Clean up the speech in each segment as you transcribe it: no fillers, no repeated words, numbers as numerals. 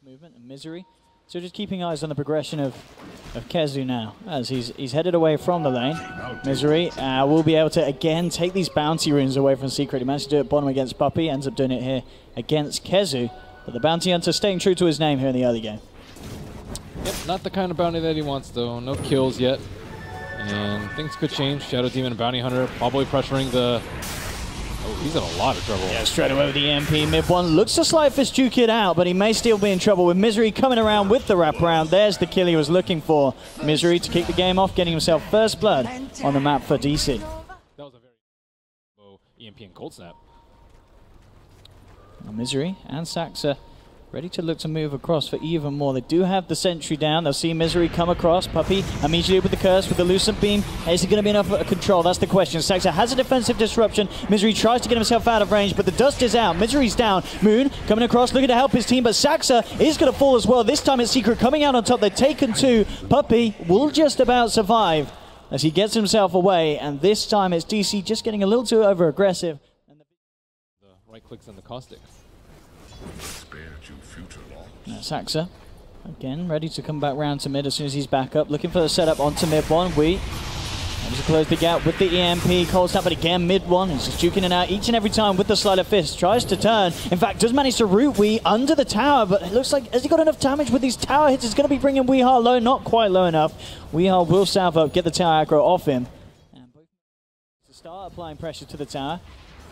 movement and Misery. So just keeping eyes on the progression of KheZu now, as he's headed away from the lane. Misery will be able to, again, take these bounty runes away from Secret. He managed to do it bottom against Puppey, ends up doing it here against KheZu. But the Bounty Hunter staying true to his name here in the early game. Yep, not the kind of bounty that he wants, though. No kills yet. And things could change. Shadow Demon and Bounty Hunter probably pressuring the... Oh, he's in a lot of trouble. Yeah, straight away with the EMP. Mid one looks to Slight Fist juke it out, but he may still be in trouble with Misery coming around with the wraparound. There's the kill he was looking for. Misery to kick the game off, getting himself first blood on the map for DC. That was a very low EMP and Cold Snap. Misery and Saxa ready to look to move across for even more. They do have the sentry down. They'll see Misery come across. Puppey immediately with the curse with the Lucent Beam. Is it going to be enough control? That's the question. Saxa has a defensive disruption. Misery tries to get himself out of range, but the dust is out. Misery's down. Moon coming across, looking to help his team, but Saxa is going to fall as well. This time it's Secret coming out on top. They've taken two. Puppey will just about survive as he gets himself away, and this time it's DC just getting a little too over-aggressive. The right clicks on the caustic. Saxa, again, ready to come back round to mid as soon as he's back up. Looking for the setup onto mid one. Ready to close the gap with the EMP. Cold Snap, but again, mid one. He's just juking it out each and every time with the Sleight of Fist. Tries to turn. In fact, does manage to root Wee under the tower, but it looks like, has he got enough damage with these tower hits? It's going to be bringing Weehar low. Not quite low enough. Weehar will salve up, get the tower aggro off him. And to start applying pressure to the tower.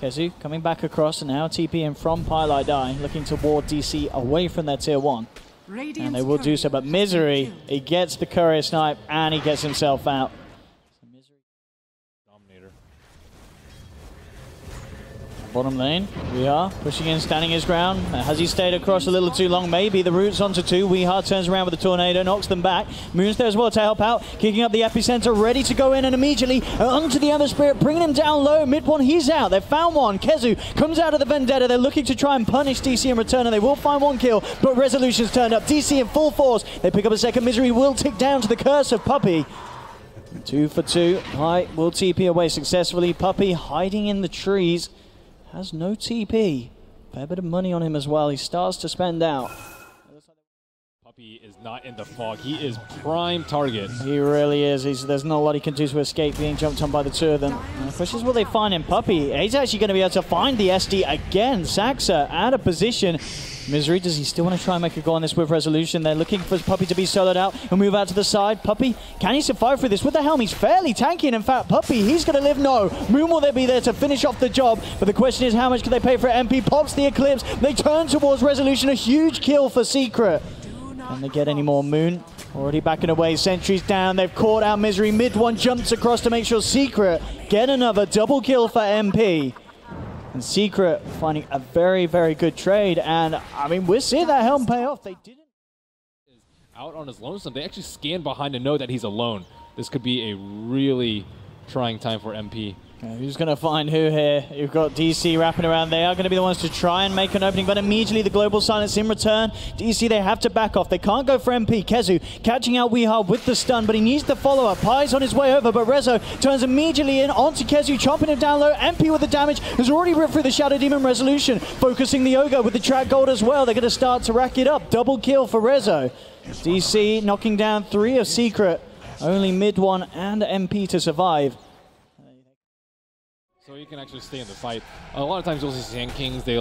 KheZu coming back across and now TPing from Pylite Die, looking to ward DC away from their tier 1. And they will do so, but Misery, he gets the courier snipe and he gets himself out. Dominator. Bottom lane, Weehar pushing in, standing his ground. Has he stayed across a little too long? Maybe. The roots onto two. Weehar turns around with the tornado, knocks them back. Moon's there as well to help out, kicking up the epicenter, ready to go in, and immediately onto the Ember Spirit, bringing him down low. Mid one, he's out. They've found one. KheZu comes out of the Vendetta. They're looking to try and punish DC in return, and they will find one kill, but Resolution's turned up. DC in full force. They pick up a second. Misery will tick down to the curse of Puppey. 2 for 2. High will TP away successfully. Puppey hiding in the trees. Has no TP. Fair bit of money on him as well. He starts to spend out. Puppey is not in the fog. He is prime target. He really is. There's not a lot he can do to escape being jumped on by the two of them. And the question is, will they find him? Puppey, he's actually going to be able to find the SD again. Saxa out of position. Misery, does he still want to try and make a go on this with Resolution? They're looking for Puppey to be soloed out and move out to the side. Puppey, can he survive through this? With the helm, he's fairly tanky. And in fact, Puppey, he's going to live. No. Moon will be there to finish off the job. But the question is, how much can they pay for it? MP pops the Eclipse. They turn towards Resolution. A huge kill for Secret. Can they get any more? Moon already backing away. Sentries down. They've caught out Misery. Mid one jumps across to make sure Secret get another double kill for MP. And Secret finding a very, very good trade. And, I mean, we're seeing that helm pay off. They didn't. Out on his lonesome. They actually scan behind to know that he's alone. This could be a really trying time for MP. Who's going to find who here? You've got DC wrapping around. They are going to be the ones to try and make an opening, but immediately the global silence in return. DC, they have to back off. They can't go for MP. KheZu catching out Weehar with the stun, but he needs the follow-up. Pie's on his way over, but Rezo turns immediately in onto KheZu, chomping him down low. MP with the damage has already ripped through the Shadow Demon. Resolution focusing the Ogre with the track gold as well. They're going to start to rack it up. Double kill for Rezo. DC knocking down 3 of Secret. Only mid one and MP to survive. So you can actually stay in the fight. A lot of times you'll see Sand Kings, they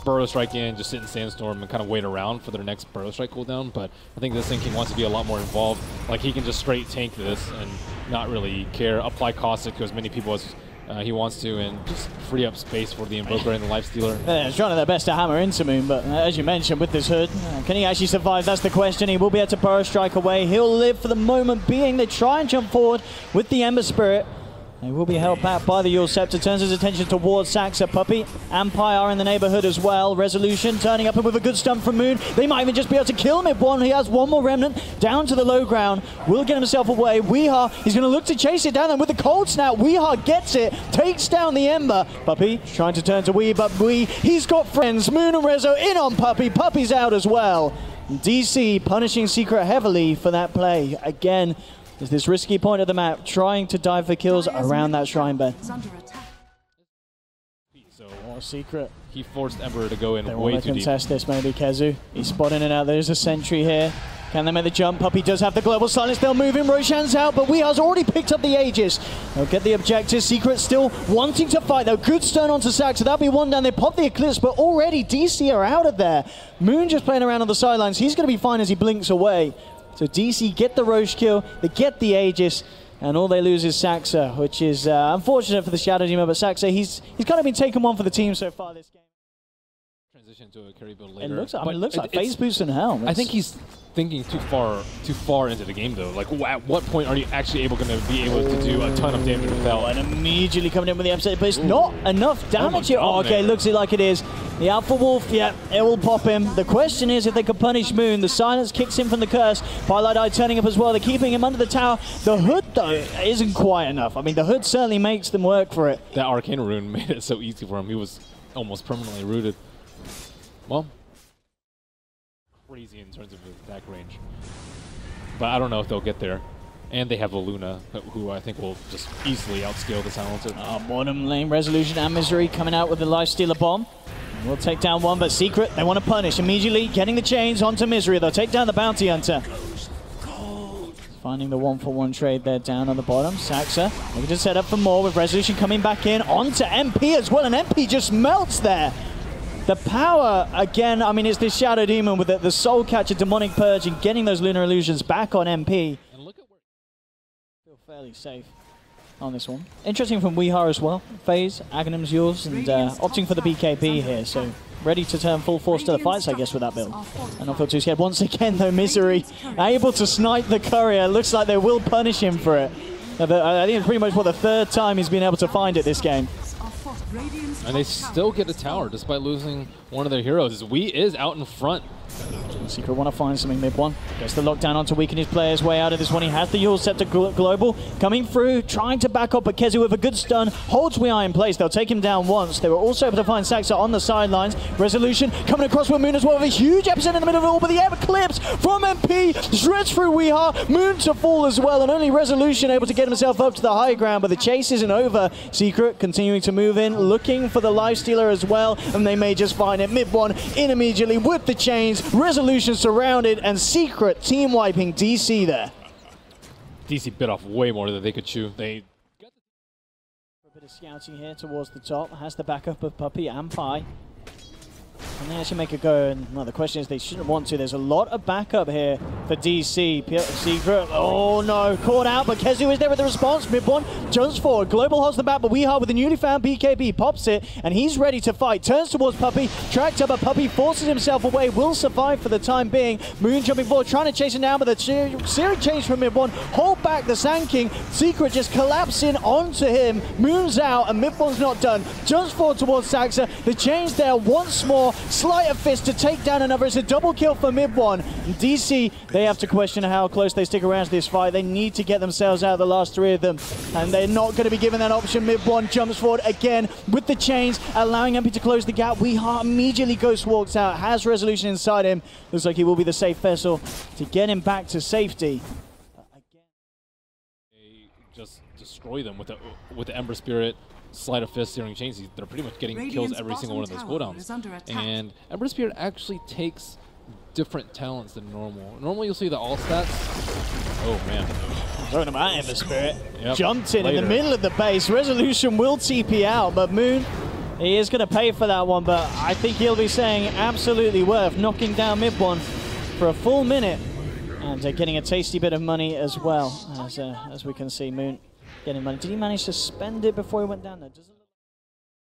burrow strike in, just sit in Sandstorm and kind of wait around for their next burrow strike cooldown, but I think this Sand King wants to be a lot more involved. Like, he can just straight tank this and not really care, apply Caustic to as many people as he wants to, and just free up space for the Invoker and the Lifestealer. They're trying their best to hammer into Moon, but as you mentioned, with this hood, can he actually survive? That's the question. He will be able to burrow strike away. He'll live for the moment being. They try and jump forward with the Ember Spirit. They will be held back by the Yule Scepter. Turns his attention towards Saxa. Puppey and Pi are in the neighborhood as well. Resolution turning up with a good stun from Moon. They might even just be able to kill him if one. He has one more remnant down to the low ground. Will get himself away. Weehar, he's going to look to chase it down, and with the Cold Snap, Weehar gets it, takes down the Ember. Puppey trying to turn to Wee, but Wee, he's got friends. Moon and Rezo in on Puppey. Puppey's out as well. DC punishing Secret heavily for that play. Again, there's this risky point of the map, trying to dive for kills around that shrine bed. So, Secret he forced Ember to go in They way want to too deep. contest this, maybe, Kezu. He's spotting it out. There's a sentry here. Can they make the jump? Puppey does have the global silence. They'll move him. Roshan's out, but Weehar's already picked up the Aegis. They'll get the objective. Secret still wanting to fight, though. Good stun onto Sax. So that'll be one down. They pop the Eclipse, but already DC are out of there. Moon just playing around on the sidelines. He's going to be fine as he blinks away. So DC get the Roche kill. They get the Aegis. And all they lose is Saxa, which is unfortunate for the Shadow Demon. But Saxa, he's kind of been taking one for the team so far this game. Transition to a carry build later. It looks like phase boost and helm. I think he's thinking too far into the game though. Like, at what point are you actually going to be able to do a ton of damage without? And immediately coming in with the upset, but it's not enough damage here. Oh, okay, looks like it is. The Alpha Wolf, yeah, it will pop him. The question is if they could punish Moon. The silence kicks in from the curse. Twilight Eye turning up as well. They're keeping him under the tower. The hood, though, isn't quite enough. I mean, the hood certainly makes them work for it. That Arcane Rune made it so easy for him. He was almost permanently rooted. Well, crazy in terms of his attack range. But I don't know if they'll get there. And they have a Luna, who I think will just easily outscale the Silencer. Bottom lane, Resolution and Misery coming out with the Lifestealer bomb. We'll take down one, but Secret, they want to punish. Immediately getting the chains onto Misery. They'll take down the Bounty Hunter. Finding the 1-for-1 trade there down on the bottom. Saxa looking to set up for more with Resolution coming back in. Onto MP as well, and MP just melts there. The power, again, I mean, it's this Shadow Demon with the Soul Catcher, Demonic Purge, and getting those Lunar Illusions back on MP. And look at where Feel fairly safe on this one. Interesting from Weehar as well. FaZe, Aghanim's yours, and opting for the BKB here, so ready to turn full force to the fights, I guess, with that build. And not feel too scared. Once again, though, Misery able to snipe the Courier. Looks like they will punish him for it. I think it's pretty much, the third time he's been able to find it this game. And they still get a tower despite losing one of their heroes. We is out in front. Secret want to find something mid one. Gets the lockdown on to weaken his players way out of this one. He has the Yule Scepter Global coming through, trying to back up, but Kezu with a good stun holds Weeha in place. They'll take him down once. They were also able to find Saxa on the sidelines. Resolution coming across with Moon as well with a huge epicenter in the middle of it all, but the Eclipse from MP shreds through Weeha. Moon to fall as well, and only Resolution able to get himself up to the high ground, but the chase isn't over. Secret continuing to move in, looking for the Lifestealer as well, and they may just find it. Mid one in immediately with the chains. Resolution surrounded, and Secret team wiping DC there. DC bit off way more than they could chew. They got a bit of scouting here towards the top. Has the backup of Puppey and Pi. And they actually make a go, and well, the question is they shouldn't want to. There's a lot of backup here for DC. Secret, oh no, caught out, but Kezu is there with the response. Mid one jumps forward, Global holds the back, but Weeha with the newly found BKB pops it, and he's ready to fight. Turns towards Puppey, tracked up, but Puppey forces himself away, will survive for the time being. Moon jumping forward, trying to chase him down, but the series change from mid one. Hold back the Sand King. Secret just collapsing onto him. Moon's out, and mid one's not done. Jumps forward towards Saxa. The change there once more. Sleight of Fist to take down another. It's a double kill for mid one. DC, they have to question how close they stick around to this fight. They need to get themselves out of the last three of them, and they're not going to be given that option. Mid one jumps forward again with the chains, allowing MP to close the gap. Weeha immediately Ghost walks out, has Resolution inside him. Looks like he will be the safe vessel to get him back to safety. They just destroy them with the Ember Spirit. Sleight of Fist, Searing Chains. They're pretty much getting kills every single one of those cooldowns. And Ember Spirit actually takes different talents than normal. Normally you'll see the all stats. Oh man. Throwing him out, Ember Spirit. Yep. Jumped in the middle of the base. Resolution will TP out, but Moon, he is going to pay for that one, but I think he'll be saying absolutely worth knocking down mid one for a full minute and getting a tasty bit of money as well, as we can see Moon getting money. Did he manage to spend it before he went down there? Doesn't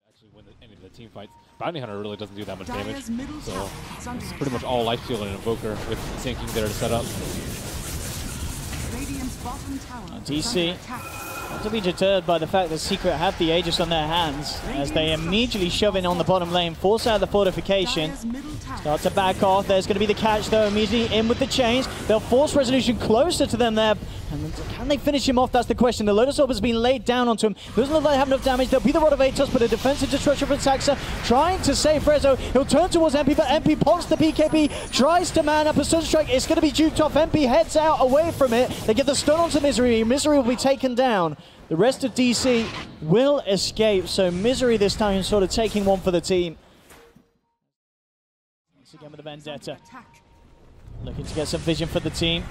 actually win any of the team fights. Bounty Hunter really doesn't do that much damage, so it's pretty much all life steal and Invoker with Sand King there to set up. DC not to be deterred by the fact that Secret have the Aegis on their hands as they immediately shove in on the bottom lane, force out the fortification, start to back off. There's going to be the catch though, immediately in with the chains. They'll force Resolution closer to them there. And can they finish him off? That's the question. The Lotus Orb has been laid down onto him. Doesn't look like they have enough damage. There'll be the Rod of Atos, but a defensive destruction from Saxa trying to save Rezo. He'll turn towards MP, but MP pops the BKB, tries to man up a Stun Strike. It's going to be duped off. MP heads out away from it. They get the stun onto Misery. Misery will be taken down. The rest of DC will escape. So Misery this time sort of taking one for the team. Once again with the Vendetta. Looking to get some vision for the team.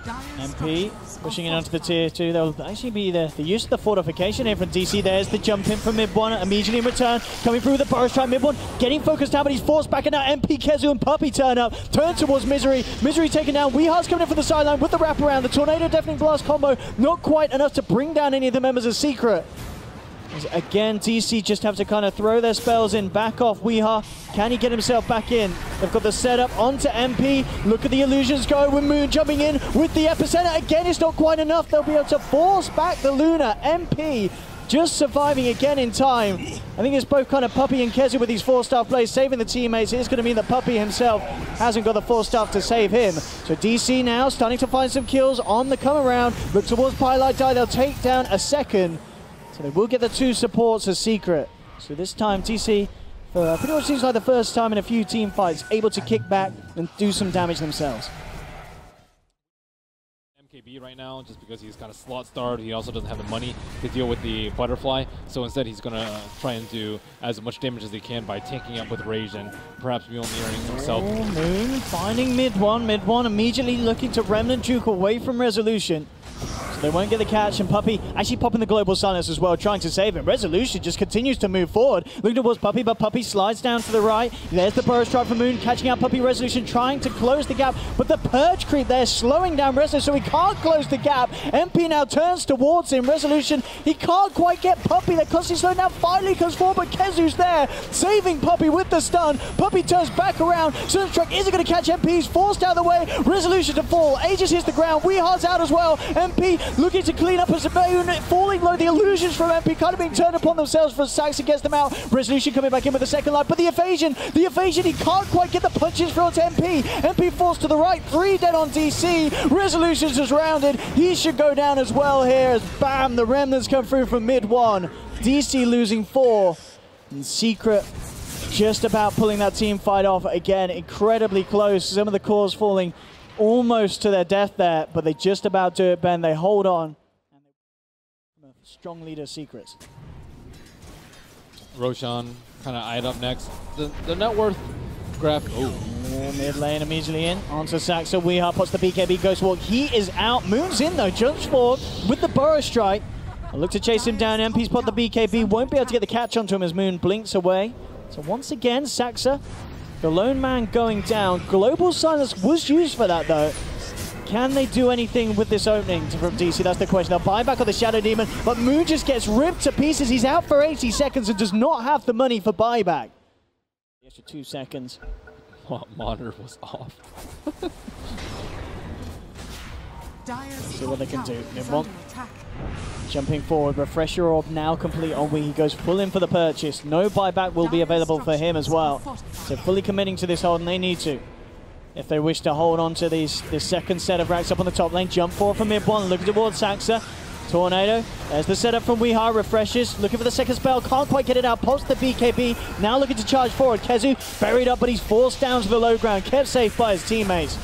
MP pushing in onto the tier 2. There'll actually be the use of the fortification here from DC. There's the jump in from mid 1 immediately in return. Coming through with the burrow strike mid 1. Getting focused out, but he's forced back. And now MP, Kezu, and Puppey turn up. Turn towards Misery. Misery taken down. Weehar's coming in from the sideline with the wraparound. The Tornado Deafening Blast combo. Not quite enough to bring down any of the members of Secret. Again, DC just have to kind of throw their spells in, back off Weehar. Can he get himself back in? They've got the setup onto MP. Look at the illusions go with Moon jumping in with the epicenter. Again, it's not quite enough. They'll be able to force back the Luna. MP just surviving again in time. I think it's both kind of Puppey and Kezu with these 4-star plays saving the teammates. It's going to mean that Puppey himself hasn't got the 4-star to save him. So DC now starting to find some kills on the come around. Look towards Pylight Die. They'll take down a second. So they will get the 2 supports as Secret. So this time TC, for pretty much seems like the first time in a few team fights, able to kick back and do some damage themselves. MKB right now, just because he's kind of slot starred, he also doesn't have the money to deal with the butterfly. So instead he's going to try and do as much damage as he can by tanking up with Rage and perhaps Mjolniring himself. Moon finding mid 1. Mid 1 immediately looking to Remnant Juke away from Resolution. They won't get the catch, and Puppey actually popping the global silence as well, trying to save him. Resolution just continues to move forward. Looking towards Puppey, but Puppey slides down to the right. There's the burrow strike from Moon, catching out Puppey. Resolution trying to close the gap, but the Purge creep there slowing down Resolution, so he can't close the gap. MP now turns towards him. Resolution, he can't quite get Puppey. They're constantly slowing down. Finally comes forward, but Kezu's there, saving Puppey with the stun. Puppey turns back around. Surge Truck isn't going to catch MP. He's forced out of the way. Resolution to fall. Aegis hits the ground. Weehar's out as well. MP looking to clean up as a Moon, falling low. The illusions from MP kind of being turned upon themselves for Saxon gets them out. Resolution coming back in with the second life, but the evasion, he can't quite get the punches through onto MP. MP forced to the right, 3 dead on DC. Resolution's just rounded. He should go down as well here as bam, the remnants come through from mid 1. DC losing 4, and Secret just about pulling that team fight off again. Incredibly close. Some of the cores falling almost to their death there, but they just about do it, Ben. They hold on. Strong leader Secrets. Roshan kind of eyed up next. The net worth graph. Oh, mid lane immediately in. Onto Saxa. Weehar puts the BKB Ghost Walk. He is out. Moon's in though. Jumps forward with the burrow strike. I'll look to chase him down. MP's put the BKB. Won't be able to get the catch onto him as Moon blinks away. So once again, Saxa, the lone man going down. Global Silence was used for that though. Can they do anything with this opening from DC? That's the question. They'll buy back on the Shadow Demon, but Moon just gets ripped to pieces. He's out for 80 seconds and does not have the money for buyback. The extra 2 seconds. Well, monitor was off. See what they can do. Jumping forward, Refresher Orb now complete on Wii. He goes full in for the purchase. No buyback will be available for him as well. So fully committing to this hold, and they need to, if they wish to hold on to this second set of racks up on the top lane. Jump forward from mid 1, looking towards Saxa. Tornado, there's the setup from Weehar, refreshes, looking for the second spell, can't quite get it out, pops the BKB, now looking to charge forward. Kezu buried up, but he's forced down to the low ground, kept safe by his teammates.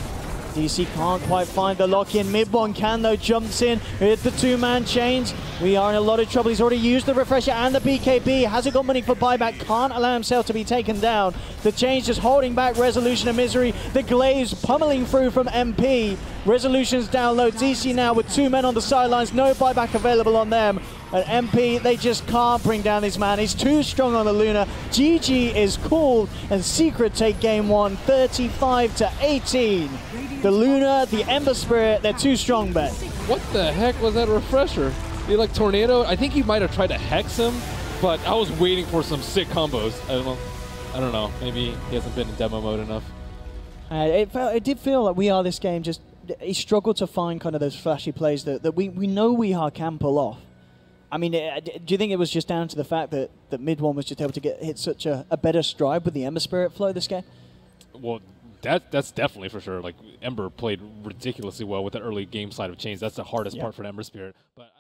DC can't quite find the lock-in. Mid 1 can though, jumps in, hit the 2-man chains. We are in a lot of trouble. He's already used the refresher and the BKB. Hasn't got money for buyback, can't allow himself to be taken down. The change just holding back Resolution and Misery. The Glaze pummeling through from MP. Resolution's down low. DC now with 2 men on the sidelines, no buyback available on them. And MP, they just can't bring down this man. He's too strong on the Luna. GG is called, and Secret take game 1, 35-18. The Luna, the Ember Spirit, they're too strong, Ben. What the heck was that refresher? He like Tornado? I think he might have tried to hex him, but I was waiting for some sick combos. I don't know. Maybe he hasn't been in demo mode enough. It did feel like We Are this game just, he struggled to find kind of those flashy plays that we know We Are can pull off. I mean, do you think it was just down to the fact that mid 1 was just able to hit such a better stride with the Ember Spirit flow this game? Well, that's definitely for sure. Like, Ember played ridiculously well with the early game side of chains. That's the hardest part for the Ember Spirit. But